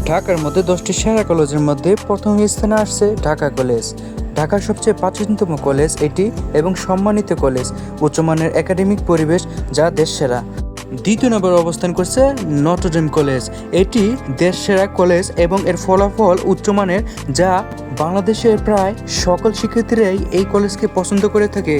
ঢাকার মধ্যে 10টি সেরা কলেজের মধ্যে প্রথম স্থানে আসছে ঢাকা কলেজ। ঢাকার সবচেয়ে প্রাচীনতম কলেজ এটি এবং সম্মানিত কলেজ, উচ্চমানের একাডেমিক পরিবেশ যা দেশ সেরা। দ্বিতীয় নম্বরে অবস্থান করছে নটর ডেম কলেজ। এটি দেশ সেরা কলেজ এবং এর ফলাফল উচ্চমানের, যা বাংলাদেশের প্রায় সকল শিক্ষার্থীরাই এই কলেজকে পছন্দ করে থাকে।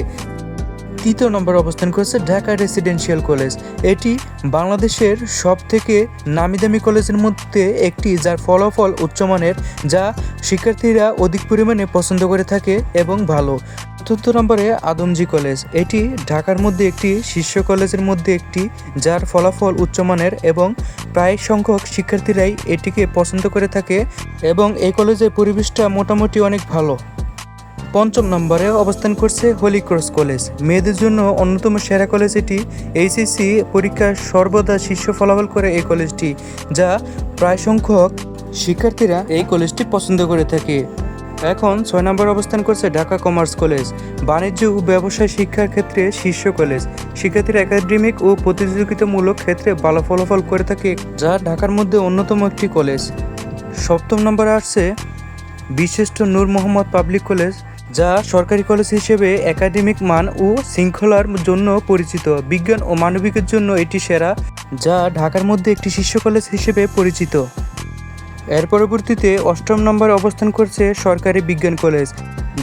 তৃতীয় নম্বরে অবস্থান করছে ঢাকা রেসিডেন্সিয়াল কলেজ। এটি বাংলাদেশের সবথেকে নামিদামি কলেজের মধ্যে একটি, যার ফলাফল উচ্চমানের, যা শিক্ষার্থীরা অধিক পরিমাণে পছন্দ করে থাকে এবং ভালো। চতুর্থ নম্বরে আদমজী কলেজ। এটি ঢাকার মধ্যে একটি শীর্ষ কলেজের মধ্যে একটি, যার ফলাফল উচ্চমানের এবং প্রায় সংখ্যক শিক্ষার্থীরাই এটিকে পছন্দ করে থাকে এবং এই কলেজের পরিবেশটা মোটামুটি অনেক ভালো। পঞ্চম নম্বরে অবস্থান করছে হলি ক্রস কলেজ। মেয়েদের জন্য অন্যতম সেরা কলেজ এটি। এইচএসসি পরীক্ষায় সর্বদা শীর্ষ ফলাফল করে এই কলেজটি, যা প্রায় সংখ্যক শিক্ষার্থীরা এই কলেজটি পছন্দ করে থাকে। এখন 6 নম্বরে অবস্থান করছে ঢাকা কমার্স কলেজ। বাণিজ্য ও ব্যবসায় শিক্ষার ক্ষেত্রে শীর্ষ কলেজ। শিক্ষার্থীরা একাডেমিক ও প্রতিযোগিতামূলক ক্ষেত্রে ভালো ফলাফল করে থাকে, যা ঢাকার মধ্যে অন্যতম একটি কলেজ। সপ্তম নম্বরে আসছে বীরশ্রেষ্ঠ নূর মোহাম্মদ পাবলিক কলেজ, যা সরকারি কলেজ হিসেবে একাডেমিক মান ও শৃঙ্খলার জন্য পরিচিত। বিজ্ঞান ও মানবিকের জন্য এটি সেরা, যা ঢাকার মধ্যে একটি শীর্ষ কলেজ হিসেবে পরিচিত। এর পরবর্তীতে 8ম নম্বরে অবস্থান করছে সরকারি বিজ্ঞান কলেজ,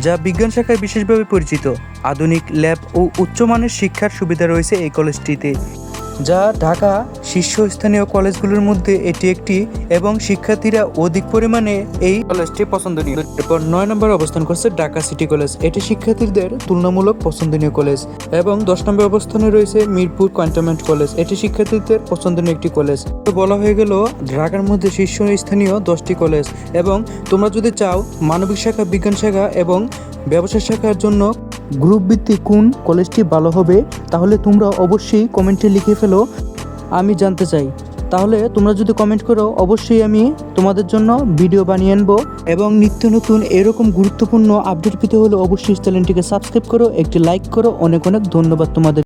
যা বিজ্ঞান শাখায় বিশেষভাবে পরিচিত। আধুনিক ল্যাব ও উচ্চমানের শিক্ষার সুবিধা রয়েছে এই কলেজটিতে, যা ঢাকা শীর্ষস্থানীয় কলেজগুলোর মধ্যে এটি একটি এবং শিক্ষার্থীরা অধিক পরিমাণে এই কলেজটি পছন্দনীয়। এরপর 9 নম্বরে অবস্থান করছে ঢাকা সিটি কলেজ। এটি শিক্ষার্থীদের তুলনামূলক পছন্দনীয় কলেজ। এবং 10 নম্বর অবস্থানে রয়েছে মিরপুর ক্যান্টনমেন্ট কলেজ। এটি শিক্ষার্থীদের পছন্দনীয় একটি কলেজ। তো বলা হয়ে গেল ঢাকার মধ্যে শীর্ষস্থানীয় 10টি কলেজ। এবং তোমরা যদি চাও মানবিক শাখা, বিজ্ঞান শাখা এবং ব্যবসা শাখার জন্য গ্রুপ ভিত্তিক কোন কলেজটি ভালো হবে, তাহলে তোমরা অবশ্যই কমেন্টে লিখে ফেলো, আমি জানতে চাই। তাহলে তোমরা যদি কমেন্ট করো, অবশ্যই আমি তোমাদের জন্য ভিডিও বানিয়ে আনবো। এবং নিত্য নতুন এরকম গুরুত্বপূর্ণ আপডেট পেতে হলে অবশ্যই চ্যানেলটিকে সাবস্ক্রাইব করো, একটি লাইক করো। অনেক অনেক ধন্যবাদ তোমাদের।